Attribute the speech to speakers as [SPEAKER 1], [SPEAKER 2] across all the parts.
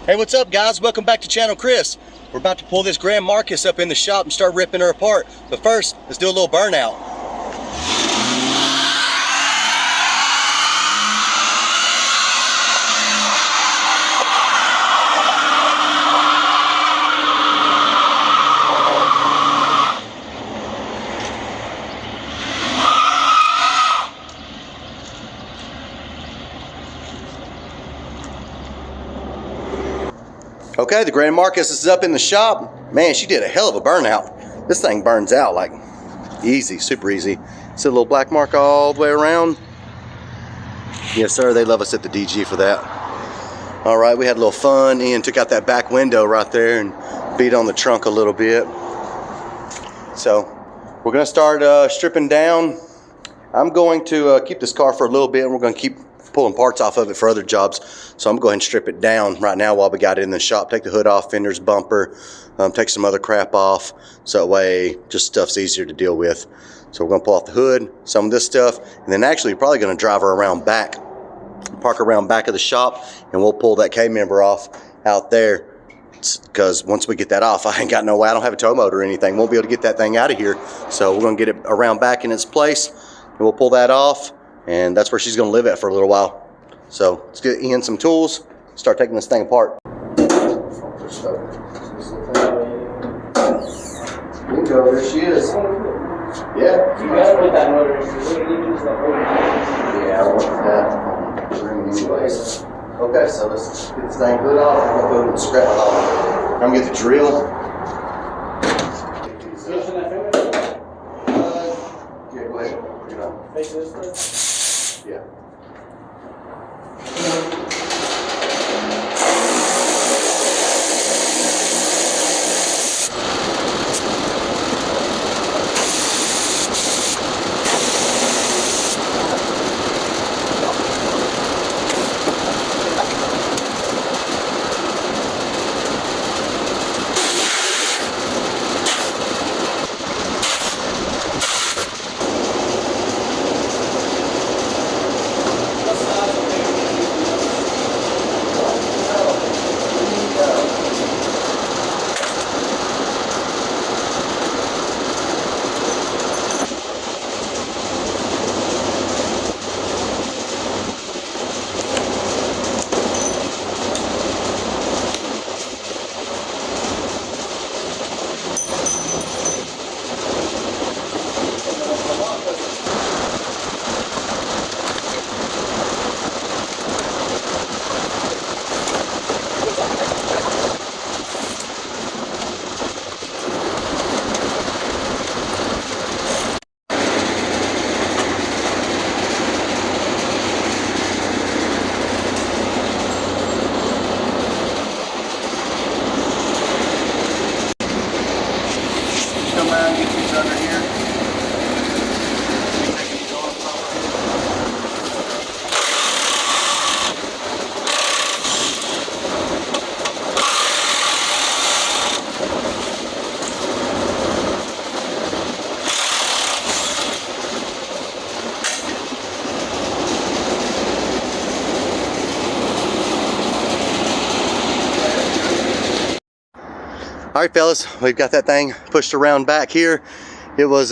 [SPEAKER 1] Hey, what's up guys? Welcome back to Channel Chris. We're about to pull this Grand Marcus up in the shop and start ripping her apart. But first, let's do a little burnout. Okay, the Grand Marcus is up in the shop. Man, she did a hell of a burnout. This thing burns out like easy, super easy. See a little black mark all the way around? Yes, sir, they love us at the DG for that. All right, we had a little fun. Ian took out that back window right there and beat on the trunk a little bit. So we're gonna start stripping down. I'm going to keep this car for a little bit, and we're gonna keep pulling parts off of it for other jobs. So I'm going to go ahead and strip it down right now while we got it in the shop. Take the hood off, fenders, bumper, take some other crap off, so that way just stuff's easier to deal with. So we're going to pull off the hood, some of this stuff, and then actually probably going to drive her around back, park around back of the shop, and we'll pull that K-member off out there. Because once we get that off, I ain't got no way. I don't have a tow motor or anything. Won't be able to get that thing out of here. So we're going to get it around back in its place, and we'll pull that off. And that's where she's going to live at for a little while. So let's get Ian some tools, start taking this thing apart. Bingo, there she is. Yeah. You gotta put that motor in. Yeah, I want that. Anyways. Okay, so let's get this thing hood off. I'm going to go and scrap it off. I'm going to get the drill. Yeah, go ahead. You know. Face this. Yeah. All right, fellas, we've got that thing pushed around back here. It was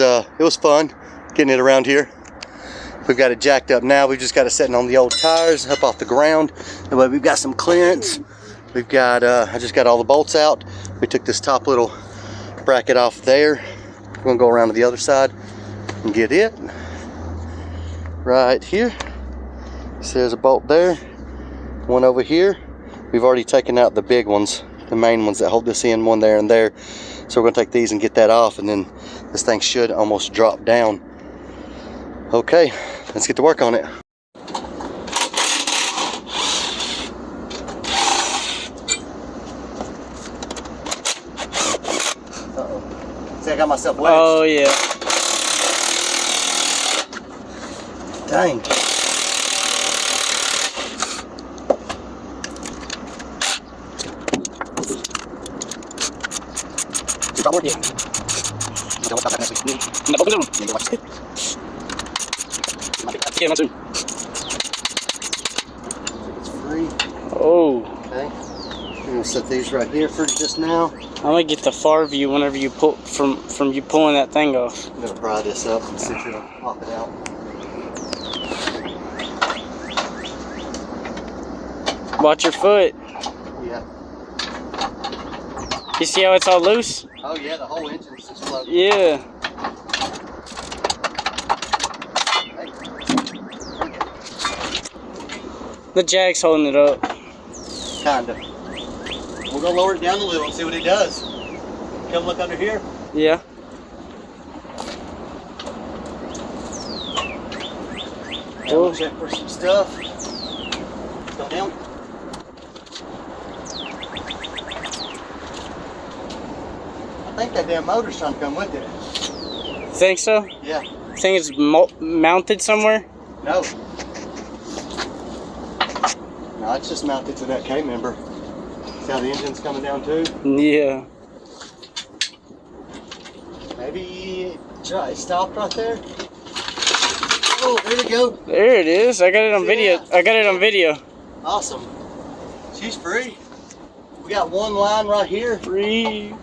[SPEAKER 1] fun getting it around here. We've got it jacked up now. We've just got it sitting on the old tires up off the ground. That way we've got some clearance. We've got, I just got all the bolts out. We took this top little bracket off there. We're gonna go around to the other side and get it right here. So there's a bolt there, one over here. We've already taken out the big ones, the main ones that hold this in, one there and there. So we're gonna take these and get that off, and then this thing should almost drop down. Okay, let's get to work on it. Uh-oh. See, I got myself wedged.
[SPEAKER 2] Oh yeah.
[SPEAKER 1] Dang. Stop working. It's free.
[SPEAKER 2] Oh.
[SPEAKER 1] Okay. gonna set these right here for just now.
[SPEAKER 2] I'm gonna get the far view whenever you pull from you pulling that thing off.
[SPEAKER 1] I'm gonna pry this up and see if it'll pop it out.
[SPEAKER 2] Watch your foot.
[SPEAKER 1] Yeah.
[SPEAKER 2] You see how it's all loose?
[SPEAKER 1] Oh yeah, the whole engine's just floating.
[SPEAKER 2] Yeah. The jack's holding it up.
[SPEAKER 1] Kinda. We're gonna lower it down a little and see what it does. Come look under here.
[SPEAKER 2] Yeah.
[SPEAKER 1] We'll check for some stuff. Go down. I think that damn motor's trying to come with it.
[SPEAKER 2] Think so?
[SPEAKER 1] Yeah.
[SPEAKER 2] Think it's mounted somewhere?
[SPEAKER 1] No. No, it's just mounted to that K-member. See how the engine's coming down too?
[SPEAKER 2] Yeah.
[SPEAKER 1] Maybe it stopped right there. Oh, there we go.
[SPEAKER 2] There it is. I got it on video. I got it on video.
[SPEAKER 1] Awesome. She's free. We got one line right here.
[SPEAKER 2] Free.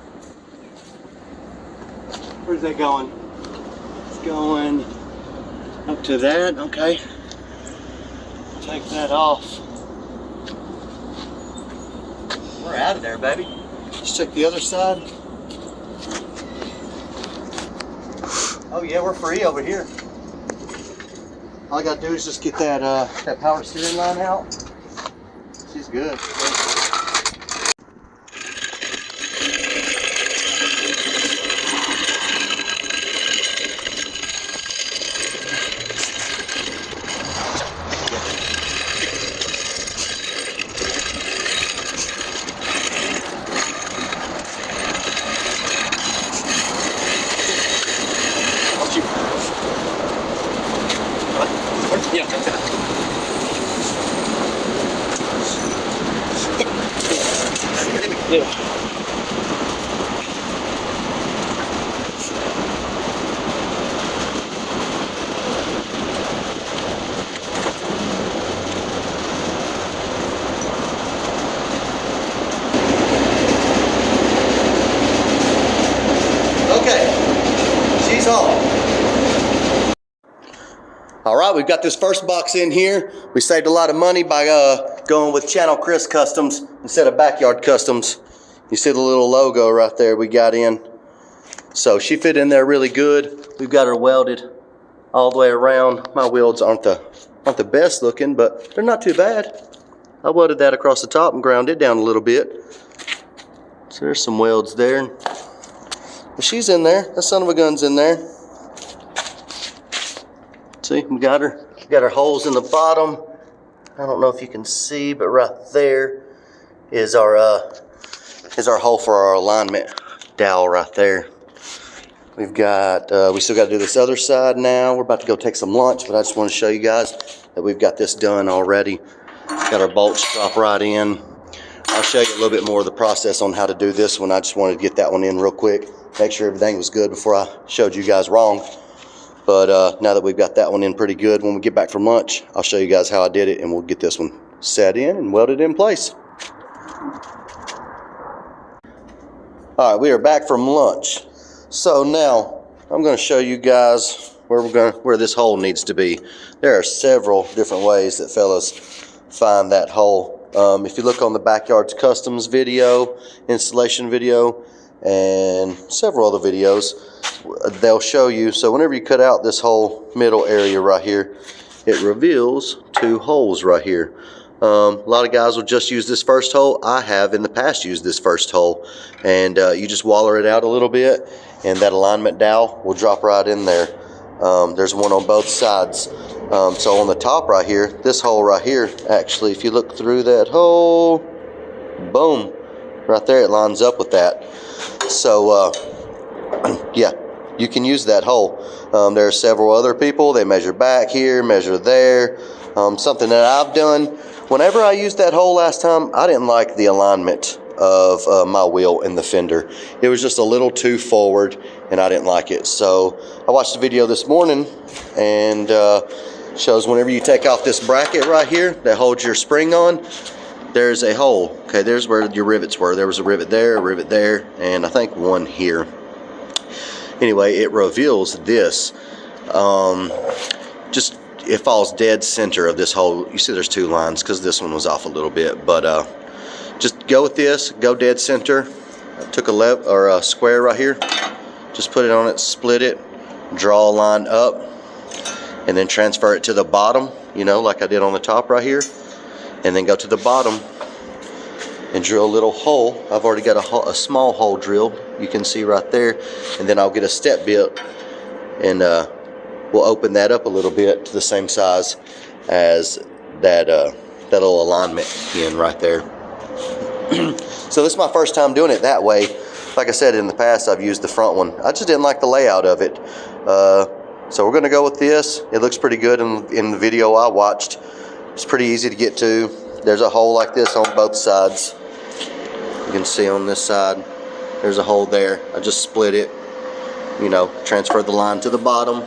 [SPEAKER 1] Where's that going? It's going up to that. Okay. Take that off. We're out of there, baby. Let's check the other side. Oh yeah, we're free over here. All I gotta do is just get that that power steering line out. She's good.
[SPEAKER 2] Yeah.
[SPEAKER 1] Okay, she's home. All right, we've got this first box in here. We saved a lot of money by going with Channel Chris Customs instead of Backyard Customs. You see the little logo right there we got in. So she fit in there really good. We've got her welded all the way around. My welds aren't the best looking, but they're not too bad. I welded that across the top and ground it down a little bit. So there's some welds there. But she's in there. That son of a gun's in there. See, we got her holes in the bottom. I don't know if you can see, but right there is our hole for our alignment dowel right there. We've got we still got to do this other side now. We're about to go take some lunch, but I just want to show you guys that we've got this done already. Got our bolts drop right in. I'll show you a little bit more of the process on how to do this one. I just wanted to get that one in real quick, make sure everything was good before I showed you guys wrong. But now that we've got that one in pretty good, when we get back from lunch, I'll show you guys how I did it, and we'll get this one set in and welded in place. All right, we are back from lunch. So now I'm going to show you guys where this hole needs to be. There are several different ways that fellas find that hole. If you look on the Backyards Customs video, installation video, and several other videos, they'll show you. So whenever you cut out this whole middle area right here, it reveals two holes right here. A lot of guys will just use this first hole. I have in the past used this first hole, and you just waller it out a little bit, and that alignment dowel will drop right in there. There's one on both sides. So on the top right here, this hole right here, actually, if you look through that hole, boom, right there, it lines up with that. So yeah, you can use that hole. There are several other people. They measure back here, measure there. Something that I've done, whenever I used that hole last time, I didn't like the alignment of my wheel in the fender. It was just a little too forward, and I didn't like it. So I watched the video this morning, and shows whenever you take off this bracket right here that holds your spring on, there's a hole. Okay, there's where your rivets were. There was a rivet there, and I think one here. Anyway, it reveals this. Just it falls dead center of this hole. You see there's two lines because this one was off a little bit, but just go with this, go dead center. I took a square right here, just put it on it, split it, draw a line up, and then transfer it to the bottom, you know, like I did on the top right here, and then go to the bottom and drill a little hole. I've already got a small hole drilled, you can see right there, and then I'll get a step bit and we'll open that up a little bit to the same size as that little alignment pin right there. So this is my first time doing it that way. Like I said, in the past I've used the front one. I just didn't like the layout of it. So we're gonna go with this. It looks pretty good in the video I watched. It's pretty easy to get to. There's a hole like this on both sides. You can see on this side, there's a hole there. I just split it, you know, transferred the line to the bottom,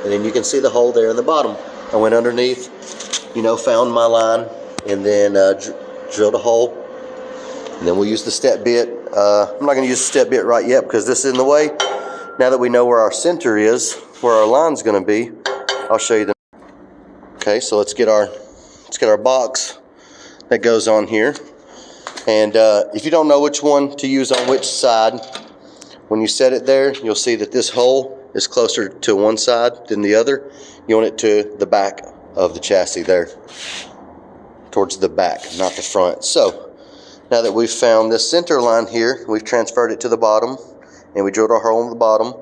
[SPEAKER 1] and then you can see the hole there in the bottom. I went underneath, you know, found my line, and then drilled a hole. And then we'll use the step bit. I'm not going to use the step bit right yet because this is in the way. Now that we know where our center is, where our line's going to be, I'll show you the. Okay, so let's get our box that goes on here. And if you don't know which one to use on which side, when you set it there, you'll see that this hole is closer to one side than the other. You want it to the back of the chassis there, towards the back, not the front. So now that we've found this center line here, we've transferred it to the bottom, and we drilled our hole in the bottom,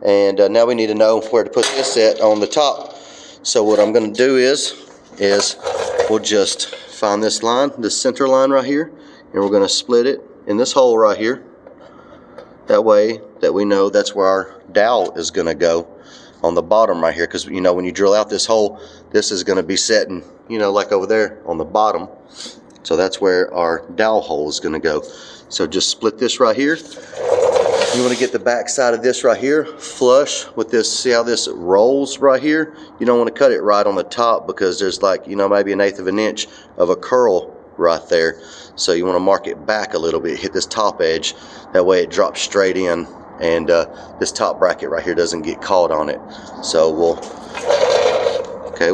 [SPEAKER 1] and now we need to know where to put this at on the top. So what I'm going to do is we'll just find this line, this center line right here, and we're going to split it in this hole right here. That way that we know that's where our dowel is going to go on the bottom right here, because you know when you drill out this hole, this is going to be setting, you know, like over there on the bottom. So that's where our dowel hole is going to go. So just split this right here. You want to get the back side of this right here flush with this. See how this rolls right here? You don't want to cut it right on the top because there's like, you know, maybe 1/8 of an inch of a curl right there. So you want to mark it back a little bit, hit this top edge. That way it drops straight in, and this top bracket right here doesn't get caught on it. So we'll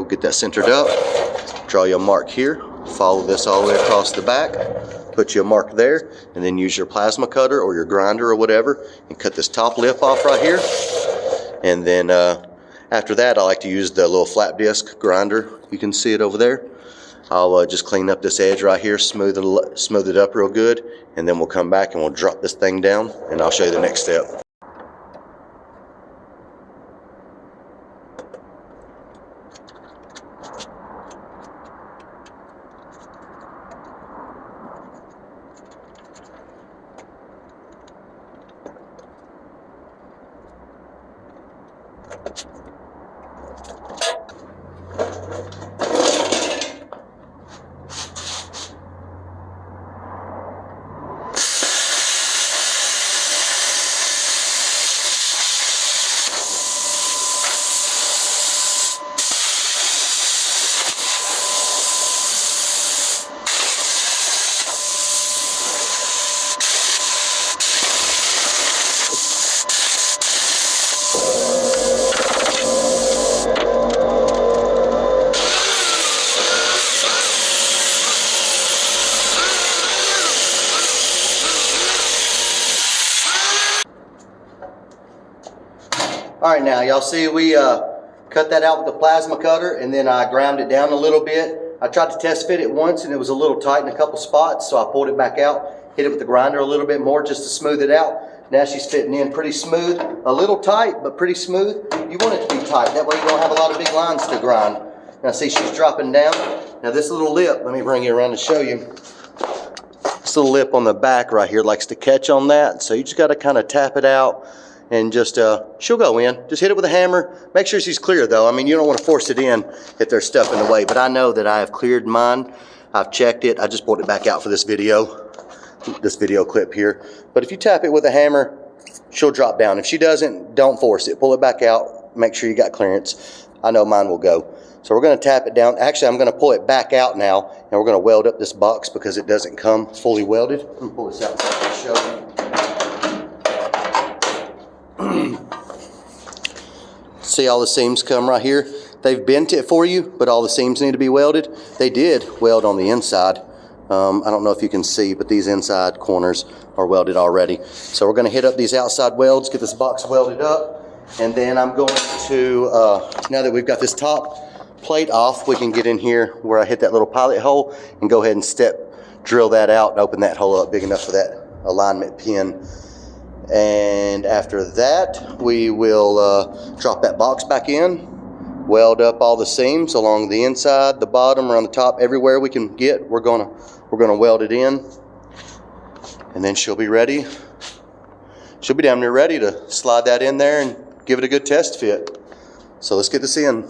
[SPEAKER 1] get that centered up. Draw your mark here. Follow this all the way across the back, put your mark there, and then use your plasma cutter or your grinder or whatever and cut this top lip off right here. And then after that, I like to use the little flat disc grinder. You can see it over there. I'll just clean up this edge right here, smooth it up real good, and then we'll come back and we'll drop this thing down, and I'll show you the next step. Alright, now y'all see we cut that out with the plasma cutter, and then I ground it down a little bit. I tried to test fit it once and it was a little tight in a couple spots, so I pulled it back out, hit it with the grinder a little bit more just to smooth it out. Now she's fitting in pretty smooth, a little tight but pretty smooth. You want it to be tight, that way you don't have a lot of big lines to grind. Now see, she's dropping down. Now this little lip, let me bring you around and show you. This little lip on the back right here likes to catch on that, so you just got to kind of tap it out. And just, she'll go in. Just hit it with a hammer. Make sure she's clear though. I mean, you don't want to force it in if there's stuff in the way. But I know that I have cleared mine. I've checked it. I just pulled it back out for this video clip here. But if you tap it with a hammer, she'll drop down. If she doesn't, don't force it. Pull it back out. Make sure you got clearance. I know mine will go. So we're going to tap it down. Actually, I'm going to pull it back out now, and we're going to weld up this box because it doesn't come fully welded. I'm going to pull this out so I can show you. See all the seams come right here? They've bent it for you, but all the seams need to be welded. They did weld on the inside. I don't know if you can see, but these inside corners are welded already. So we're going to hit up these outside welds, get this box welded up, and then I'm going to, now that we've got this top plate off, we can get in here where I hit that little pilot hole and go ahead and drill that out and open that hole up big enough for that alignment pin. And after that, we will drop that box back in, weld up all the seams along the inside, the bottom, around the top, everywhere we can get. We're gonna weld it in, and then she'll be ready. She'll be damn near ready to slide that in there and give it a good test fit. So let's get this in.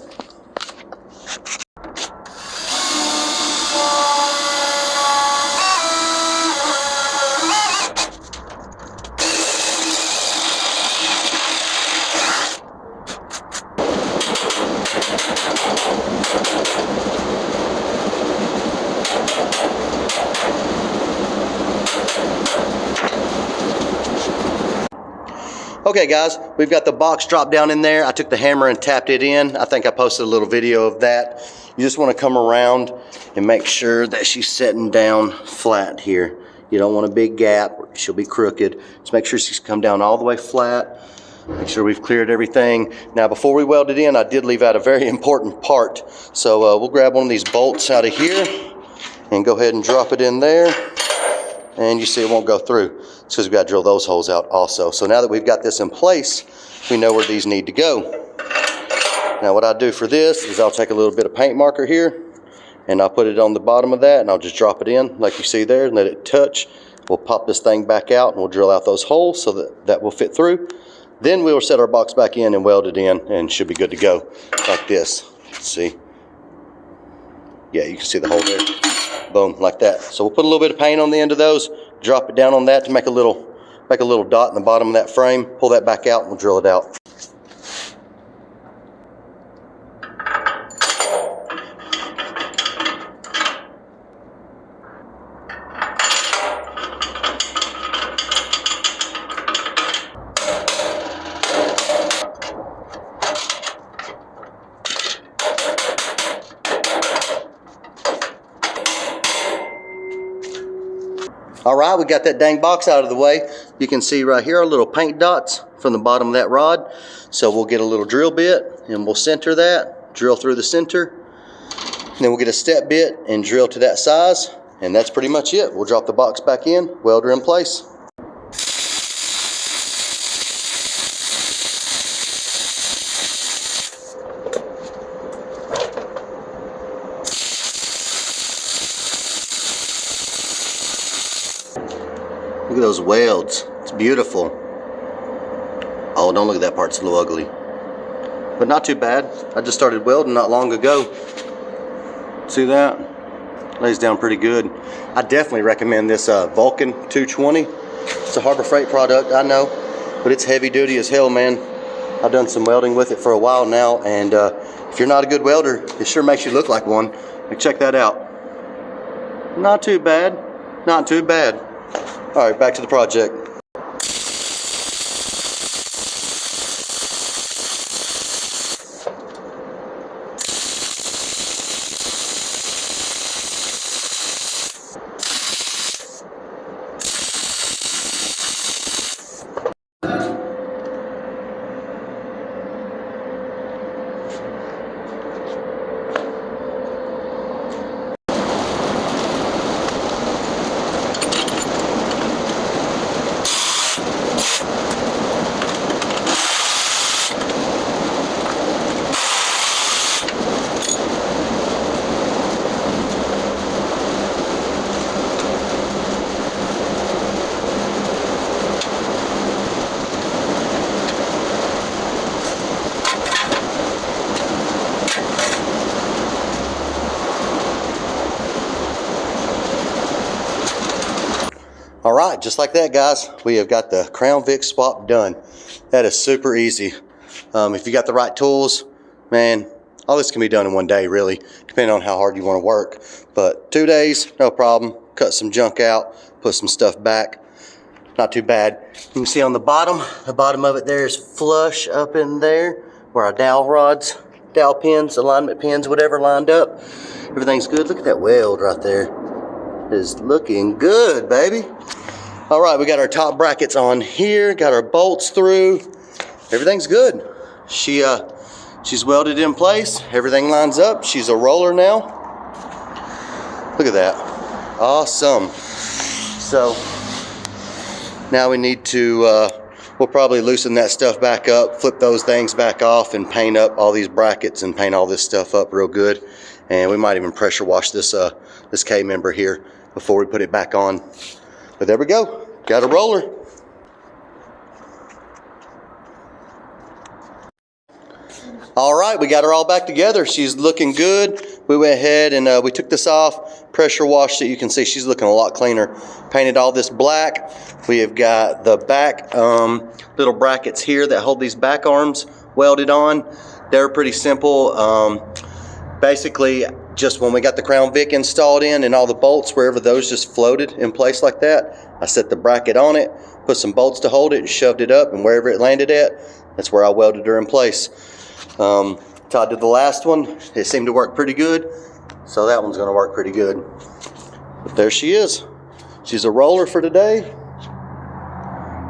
[SPEAKER 1] Okay guys, we've got the box dropped down in there. I took the hammer and tapped it in. I think I posted a little video of that. You just want to come around and make sure that she's setting down flat here. You don't want a big gap, she'll be crooked. Just make sure she's come down all the way flat. Make sure we've cleared everything. Now before we weld it in, I did leave out a very important part. So we'll grab one of these bolts out of here and go ahead and drop it in there. And you see it won't go through. It's because we've got to drill those holes out also. So now that we've got this in place, we know where these need to go. Now what I do for this is I'll take a little bit of paint marker here and I'll put it on the bottom of that and I'll just drop it in like you see there and let it touch. We'll pop this thing back out and we'll drill out those holes so that will fit through. Then we'll set our box back in and weld it in and should be good to go like this. See? Yeah, you can see the hole there. Boom, like that. So we'll put a little bit of paint on the end of those, drop it down on that to make a little dot in the bottom of that frame, pull that back out and we'll drill it out. All right, we got that dang box out of the way. You can see right here our little paint dots from the bottom of that rod. So we'll get a little drill bit and we'll center that, drill through the center. And then we'll get a step bit and drill to that size. And that's pretty much it. We'll drop the box back in, weld her in place. Look at those welds. It's beautiful. Oh, don't look at that part. It's a little ugly. But not too bad. I just started welding not long ago. See that? Lays down pretty good. I definitely recommend this Vulcan 220. It's a Harbor Freight product, I know. But it's heavy duty as hell, man. I've done some welding with it for a while now. And if you're not a good welder, it sure makes you look like one. Like, check that out. Not too bad. Not too bad. All right, back to the project. All right, just like that, guys, we have got the Crown Vic swap done. That is super easy. If you got the right tools, man, All this can be done in one day, really, depending on how hard you want to work. But 2 days, no problem. Cut some junk out, put some stuff back. Not too bad. You can see on the bottom of it there is flush up in there where our dowel rods, dowel pins, alignment pins, whatever lined up. Everything's good. Look at that weld right there. It is looking good, baby. All right, we got our top brackets on here, got our bolts through. Everything's good. She's welded in place. Everything lines up. She's a roller now. Look at that. Awesome. So now we need to, we'll probably loosen that stuff back up, flip those things back off, and paint up all these brackets and paint all this stuff up real good. And we might even pressure wash this this K-member here before we put it back on. But there we go. Got a roller. All right, we got her all back together. She's looking good. We went ahead and we took this off, pressure washed it. You can see she's looking a lot cleaner. Painted all this black. We have got the back little brackets here that hold these back arms welded on. They're pretty simple. Basically, just when we got the Crown Vic installed in and all the bolts, wherever those just floated in place like that, I set the bracket on it, put some bolts to hold it, and shoved it up, and wherever it landed at, that's where I welded her in place. Todd did the last one. It seemed to work pretty good, so that one's going to work pretty good. But there she is. She's a roller for today.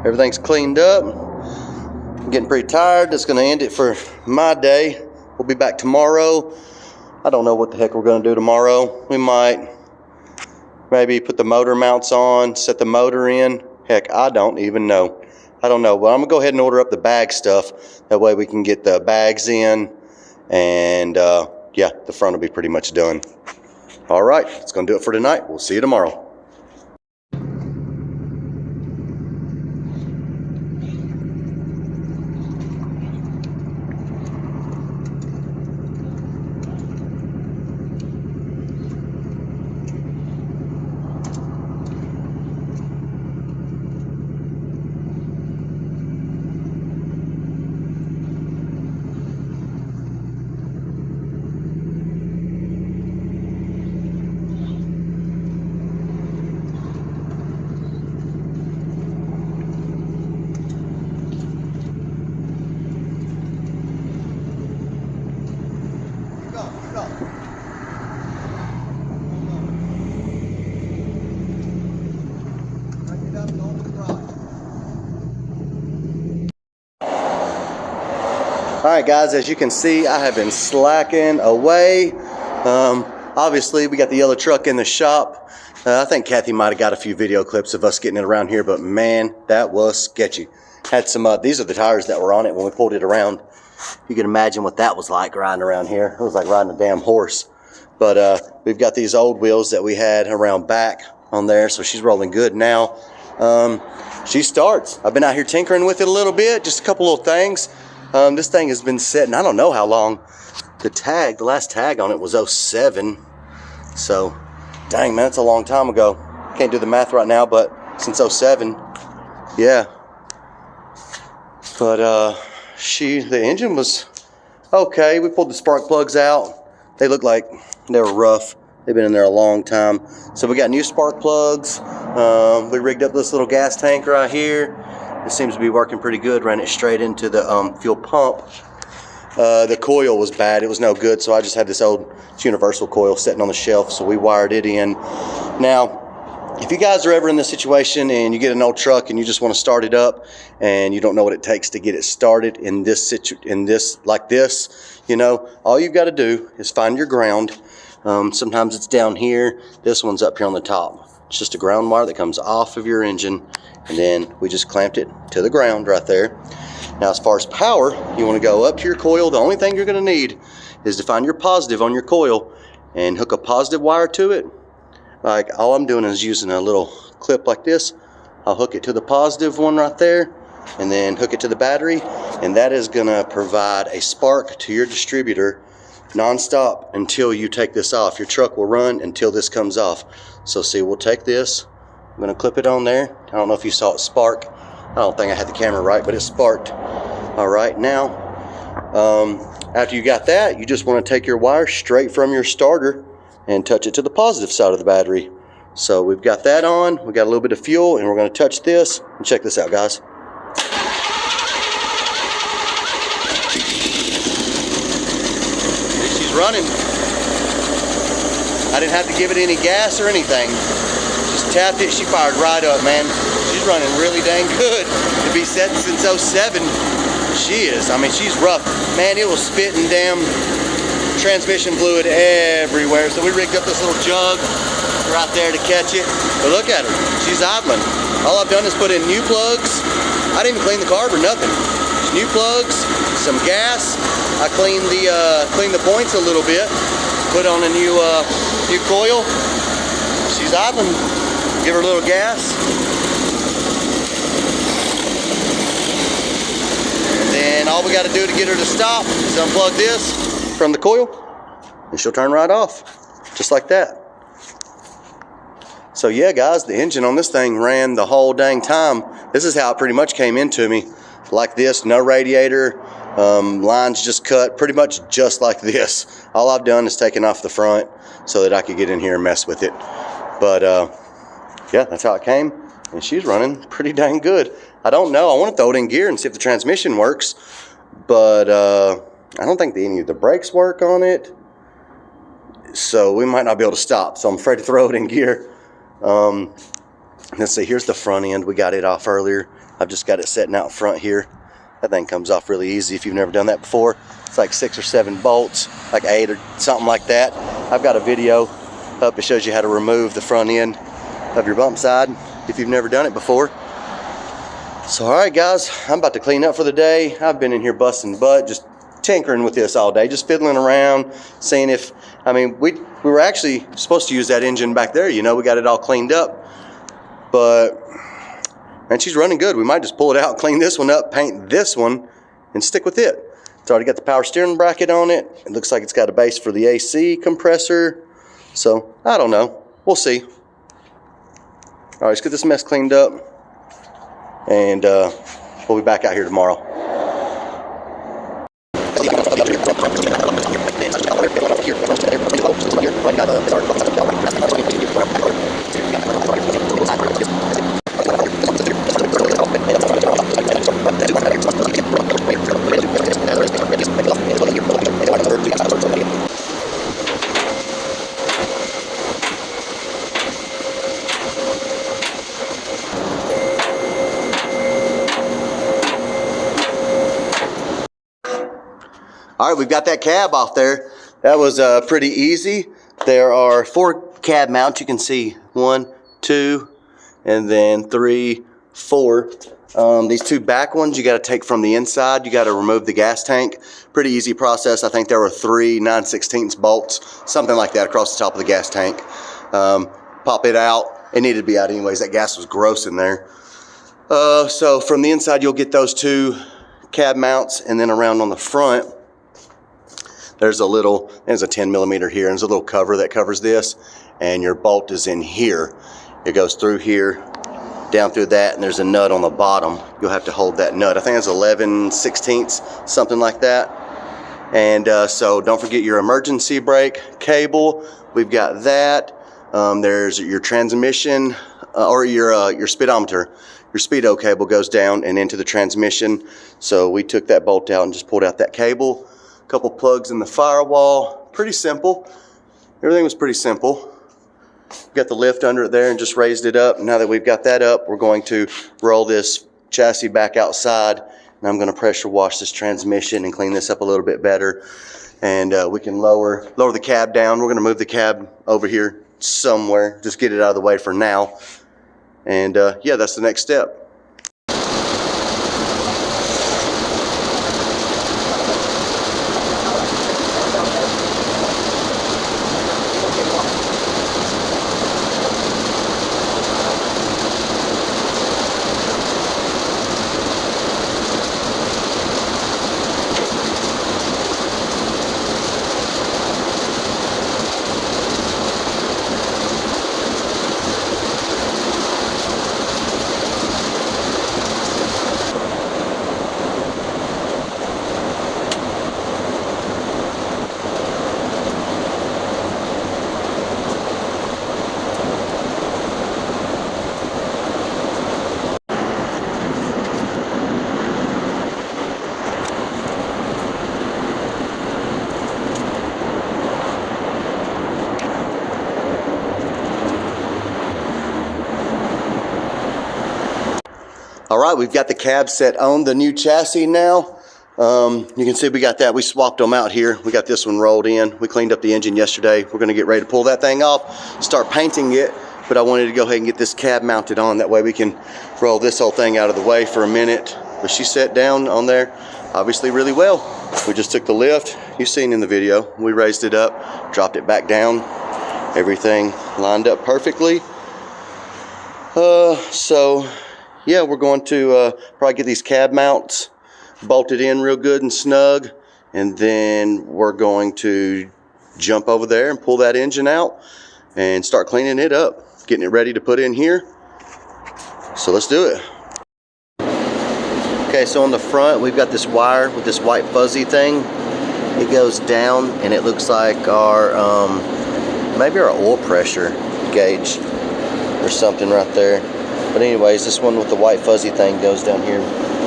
[SPEAKER 1] Everything's cleaned up. I'm getting pretty tired. That's going to end it for my day. We'll be back tomorrow. I don't know what the heck we're going to do tomorrow. We might maybe put the motor mounts on, set the motor in. Heck, I don't even know. I don't know, but I'm gonna go ahead and order up the bag stuff. That way we can get the bags in, and yeah, the front will be pretty much done. All right, that's gonna do it for tonight. We'll see you tomorrow. All right, guys, as you can see, I have been slacking away. Obviously, we got the yellow truck in the shop. I think Kathy might have got a few video clips of us getting it around here, but man, that was sketchy. Had some, these are the tires that were on it when we pulled it around. You can imagine what that was like riding around here. It was like riding a damn horse. But we've got these old wheels that we had around back on there, so she's rolling good now. She starts. I've been out here tinkering with it a little bit, just a couple little things. This thing has been sitting, I don't know how long. The last tag on it was 07. So, dang man, that's a long time ago. Can't do the math right now, but since 07, yeah. But the engine was okay. We pulled the spark plugs out. They look like they were rough. They've been in there a long time. So we got new spark plugs. We rigged up this little gas tank right here. It seems to be working pretty good. Ran it straight into the fuel pump. The coil was bad. It was no good, so I just had this old universal coil sitting on the shelf, so we wired it in. Now, if you guys are ever in this situation and you get an old truck and you just want to start it up and you don't know what it takes to get it started in this like this, you know, all you've got to do is find your ground. Sometimes it's down here. This one's up here on the top. It's just a ground wire that comes off of your engine, and then we just clamped it to the ground right there. Now, as far as power, you want to go up to your coil. The only thing you're going to need is to find your positive on your coil and hook a positive wire to it. Like, all I'm doing is using a little clip like this. I'll hook it to the positive one right there and then hook it to the battery, and that is going to provide a spark to your distributor non-stop until you take this off. Your truck will run until this comes off. So see, we'll take this. I'm going to clip it on there. I don't know if you saw it spark. I don't think I had the camera right, but it sparked. All right, now After you got that, you just want to take your wire straight from your starter and touch it to the positive side of the battery. So we've got that on, we got a little bit of fuel, and we're going to touch this. And check this out, guys. She's running. I didn't have to give it any gas or anything. Just tapped it, she fired right up, man. She's running really dang good. To be set since 07, she is. I mean, she's rough. Man, it was spitting damn transmission fluid everywhere. So we rigged up this little jug right there to catch it. But look at her, she's idling. All I've done is put in new plugs. I didn't even clean the carb or nothing. Just new plugs, some gas. I cleaned the points a little bit. Put on a new coil. She's idling. Give her a little gas. And then all we got to do to get her to stop is unplug this from the coil, and she'll turn right off, just like that. So yeah, guys, the engine on this thing ran the whole dang time. This is how it pretty much came into me, like this, no radiator, lines just cut, pretty much just like this. All I've done is taken off the front so that I could get in here and mess with it. But yeah, that's how it came, and she's running pretty dang good. I don't know, I want to throw it in gear and see if the transmission works, but I don't think any of the brakes work on it, so we might not be able to stop, so I'm afraid to throw it in gear. Let's see, here's the front end. We got it off earlier. I've just got it sitting out front here. That thing comes off really easy if you've never done that before. It's like 6 or 7 bolts, like 8 or something like that. I've got a video up that shows you how to remove the front end of your bump side if you've never done it before. So all right, guys, I'm about to clean up for the day. I've been in here busting butt, just tinkering with this all day, just fiddling around, seeing if, I mean, we were actually supposed to use that engine back there, you know, we got it all cleaned up, but, man, she's running good. We might just pull it out, clean this one up, paint this one, and stick with it. It's already got the power steering bracket on it. It looks like it's got a base for the AC compressor, so I don't know, we'll see. All right, let's get this mess cleaned up, and we'll be back out here tomorrow. All right, we've got that cab off there. That was pretty easy. There are 4 cab mounts. You can see 1, 2, and then 3, 4. These 2 back ones you got to take from the inside. You got to remove the gas tank. Pretty easy process. I think there were 3 9/16 bolts, something like that, across the top of the gas tank. Pop it out. It needed to be out anyways. That gas was gross in there. So from the inside, you'll get those 2 cab mounts, and then around on the front, there's a 10 millimeter here, and there's a little cover that covers this, and your bolt is in here. It goes through here, down through that, and there's a nut on the bottom. You'll have to hold that nut. I think it's 11/16, something like that. And so don't forget your emergency brake cable. We've got that. There's your transmission, or your speedometer. Your speedo cable goes down and into the transmission. So we took that bolt out and just pulled out that cable. Couple plugs in the firewall. Pretty simple. Everything was pretty simple. Got the lift under it there and just raised it up. Now that we've got that up, we're going to roll this chassis back outside, and I'm going to pressure wash this transmission and clean this up a little bit better. And we can lower the cab down. We're going to move the cab over here somewhere, just get it out of the way for now. And yeah, that's the next step. All right, we've got the cab set on the new chassis now. You can see we got that. We swapped them out here. We got this one rolled in. We cleaned up the engine yesterday. We're gonna get ready to pull that thing off, start painting it, but I wanted to go ahead and get this cab mounted on. That way we can roll this whole thing out of the way for a minute. But she sat down on there, obviously really well. We just took the lift, you've seen in the video. We raised it up, dropped it back down. Everything lined up perfectly. So yeah, we're going to probably get these cab mounts bolted in real good and snug, and then we're going to jump over there and pull that engine out and start cleaning it up, getting it ready to put in here. So let's do it. Okay, so on the front we've got this wire with this white fuzzy thing. It goes down and it looks like our maybe our oil pressure gauge or something right there. But anyways, this one with the white fuzzy thing goes down here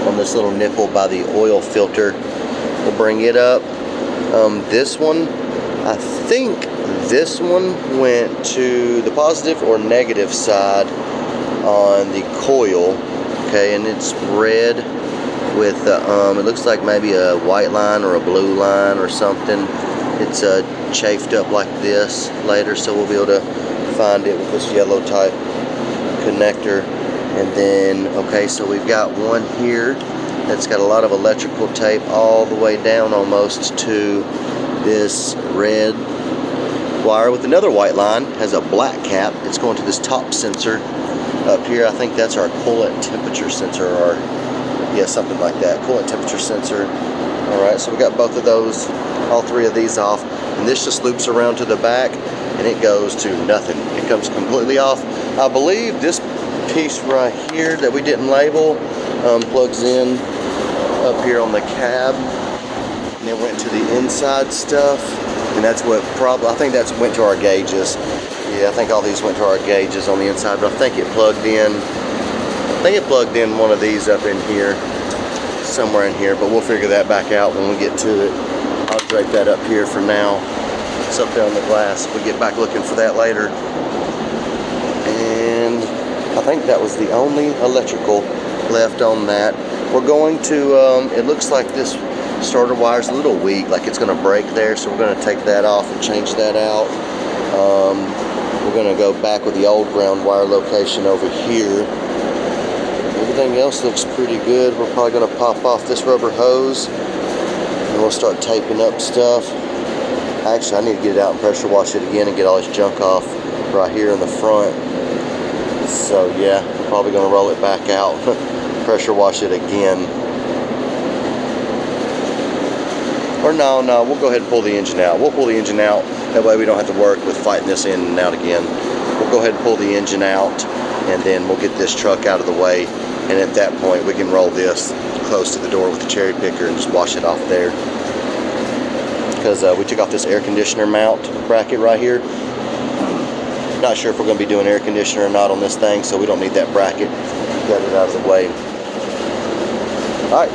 [SPEAKER 1] on this little nipple by the oil filter. We'll bring it up. This one, I think this one went to the positive or negative side on the coil. Okay, and it's red with it looks like maybe a white line or a blue line or something. It's chafed up like this later, so we'll be able to find it with this yellow type connector. And then, okay, so we've got one here that's got a lot of electrical tape all the way down almost to this red wire with another white line. Has a black cap. It's going to this top sensor up here. I think that's our coolant temperature sensor, or yeah, something like that. Coolant temperature sensor. All right, so we got both of those, all three of these off. And this just loops around to the back and it goes to nothing. It comes completely off. I believe this piece right here that we didn't label plugs in up here on the cab, and it went to the inside stuff, and that's what I think that's went to our gauges. Yeah, I think all these went to our gauges on the inside, but I think it plugged in one of these up in here, somewhere in here, but we'll figure that back out when we get to it. I'll drape that up here for now. It's up there on the glass. We'll get back looking for that later. And I think that was the only electrical left on that. We're going to, it looks like this starter wire's a little weak, like it's gonna break there, so we're gonna take that off and change that out. We're gonna go back with the old ground wire location over here. Everything else looks pretty good. We're probably gonna pop off this rubber hose and we'll start taping up stuff. Actually, I need to get it out and pressure wash it again and get all this junk off right here in the front. So yeah, we're probably gonna roll it back out, pressure wash it again. Or no, we'll go ahead and pull the engine out. We'll pull the engine out, that way we don't have to work with fighting this in and out again. We'll go ahead and pull the engine out, and then we'll get this truck out of the way, and at that point we can roll this close to the door with the cherry picker and just wash it off there. Because we took off this air conditioner mount bracket right here. Not sure if we're going to be doing air conditioner or not on this thing, so we don't need that bracket. Got it out of the way. All right.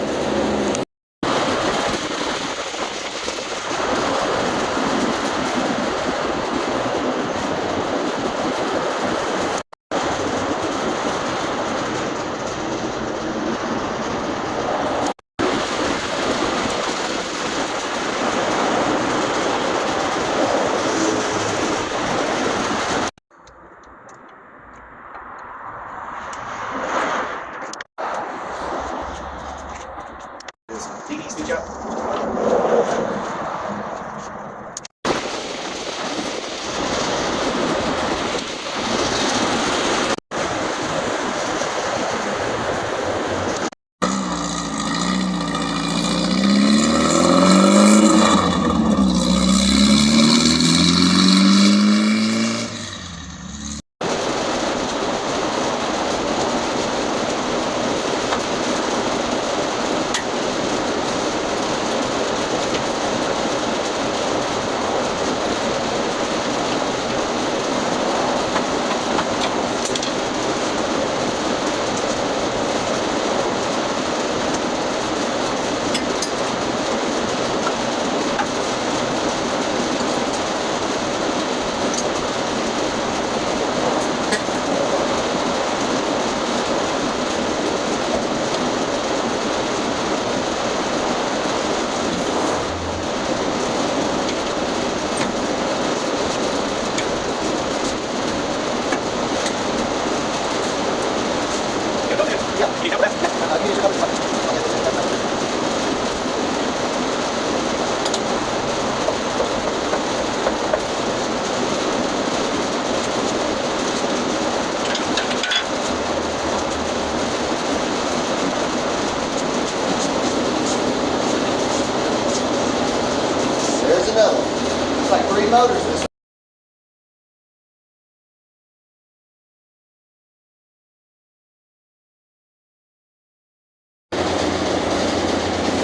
[SPEAKER 1] motors this.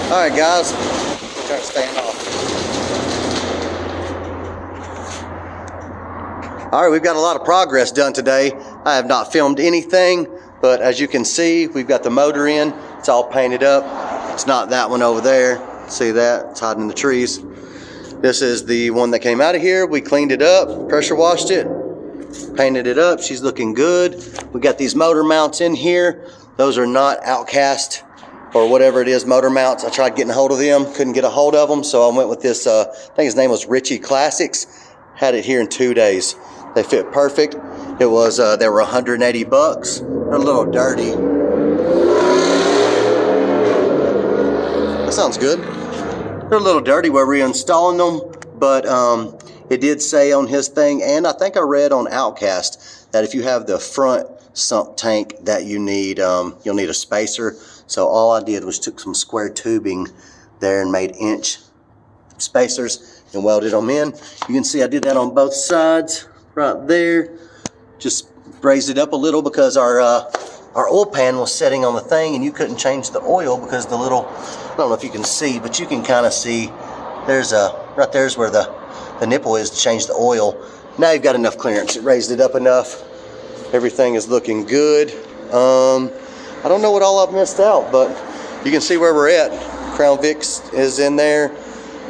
[SPEAKER 1] All right, guys, turn this fan off. All right, we've got a lot of progress done today. I have not filmed anything, but as you can see, we've got the motor in. It's all painted up. It's not that one over there. See that? It's hiding in the trees. This is the one that came out of here. We cleaned it up, pressure washed it, painted it up. She's looking good. We got these motor mounts in here. Those are not Outcast or whatever it is, motor mounts. I tried getting a hold of them, couldn't get a hold of them, so I went with this, I think his name was Richie Classics. Had it here in 2 days. They fit perfect. It was, they were 180 bucks. They're a little dirty. That sounds good. They're a little dirty where we're installing them, but it did say on his thing, and I think I read on Outcast, that if you have the front sump tank that you need, you'll need a spacer. So all I did was took some square tubing there and made inch spacers and welded them in. You can see I did that on both sides right there. Just raised it up a little because our oil pan was setting on the thing and you couldn't change the oil because the little, I don't know if you can see, but you can kind of see there's right there's where the nipple is to change the oil. Now you've got enough clearance. It raised it up enough. Everything is looking good. I don't know what all I've missed out, but you can see where we're at. Crown Vicks is in there.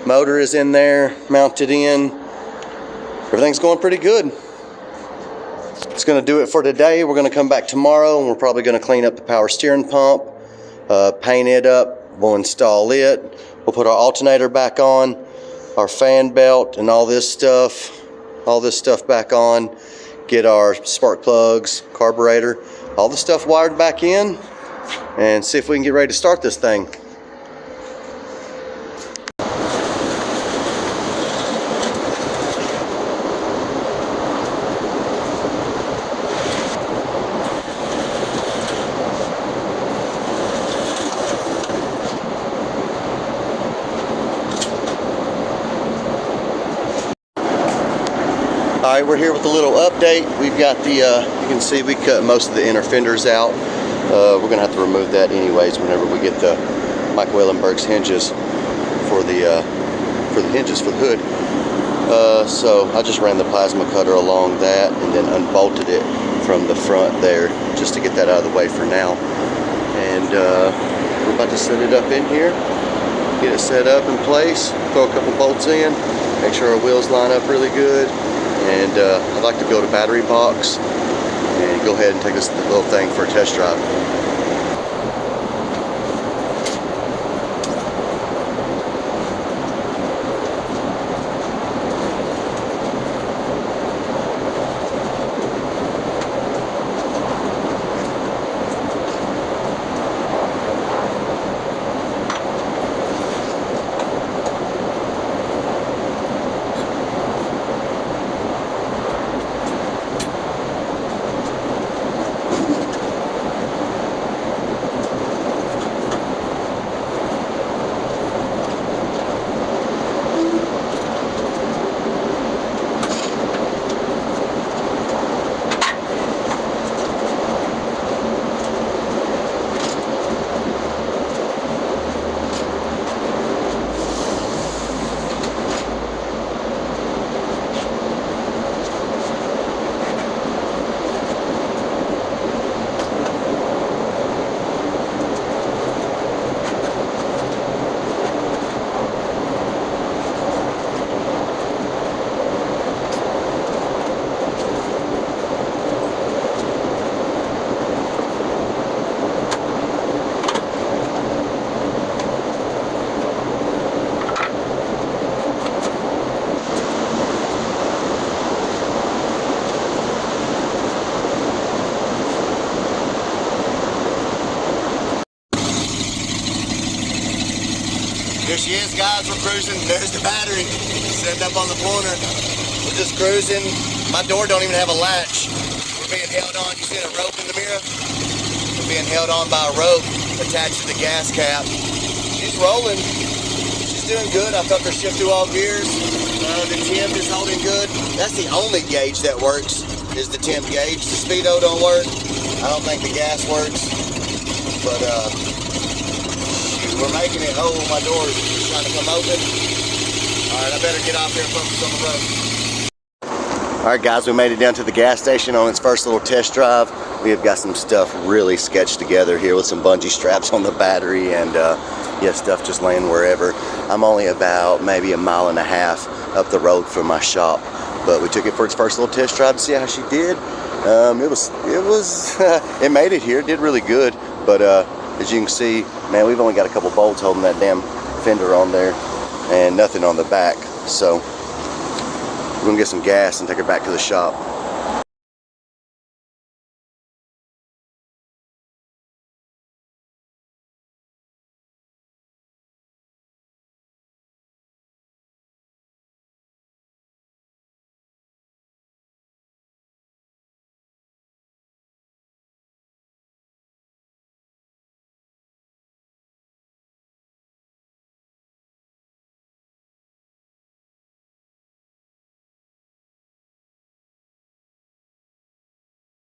[SPEAKER 1] Motor is in there, mounted in. Everything's going pretty good. It's going to do it for today. We're going to come back tomorrow and we're probably going to clean up the power steering pump, paint it up. We'll install it. We'll put our alternator back on, our fan belt and all this stuff back on. Get our spark plugs, carburetor, all the stuff wired back in, and see if we can get ready to start this thing. All right, we're here with a little update. We've got the, you can see we cut most of the inner fenders out. We're gonna have to remove that anyways whenever we get the Mike Wellenberg's hinges for the hinges for the hood. So I just ran the plasma cutter along that and then unbolted it from the front there just to get that out of the way for now. And we're about to set it up in here, get it set up in place, throw a couple bolts in, make sure our wheels line up really good. And I'd like to build a battery box and go ahead and take this little thing for a test drive. Here she is, guys. We're cruising. There's the battery sitting up on the corner. We're just cruising. My door don't even have a latch. We're being held on. You see a rope in the mirror? We're being held on by a rope attached to the gas cap. She's rolling. She's doing good. I felt her shift through all gears. The temp is holding good. That's the only gauge that works, is the temp gauge. The speedo don't work. I don't think the gas works. But we're making it. Oh, my door is trying to come open. All right, I better get off here and focus on the road. All right, guys, we made it down to the gas station on its first little test drive. We have got some stuff really sketched together here with some bungee straps on the battery and yeah, stuff just laying wherever. I'm only about maybe a mile and a half up the road from my shop, but we took it for its first little test drive to see how she did. It made it here. It did really good, but as you can see, man, we've only got a couple bolts holding that damn fender on there and nothing on the back. So we're gonna get some gas and take her back to the shop.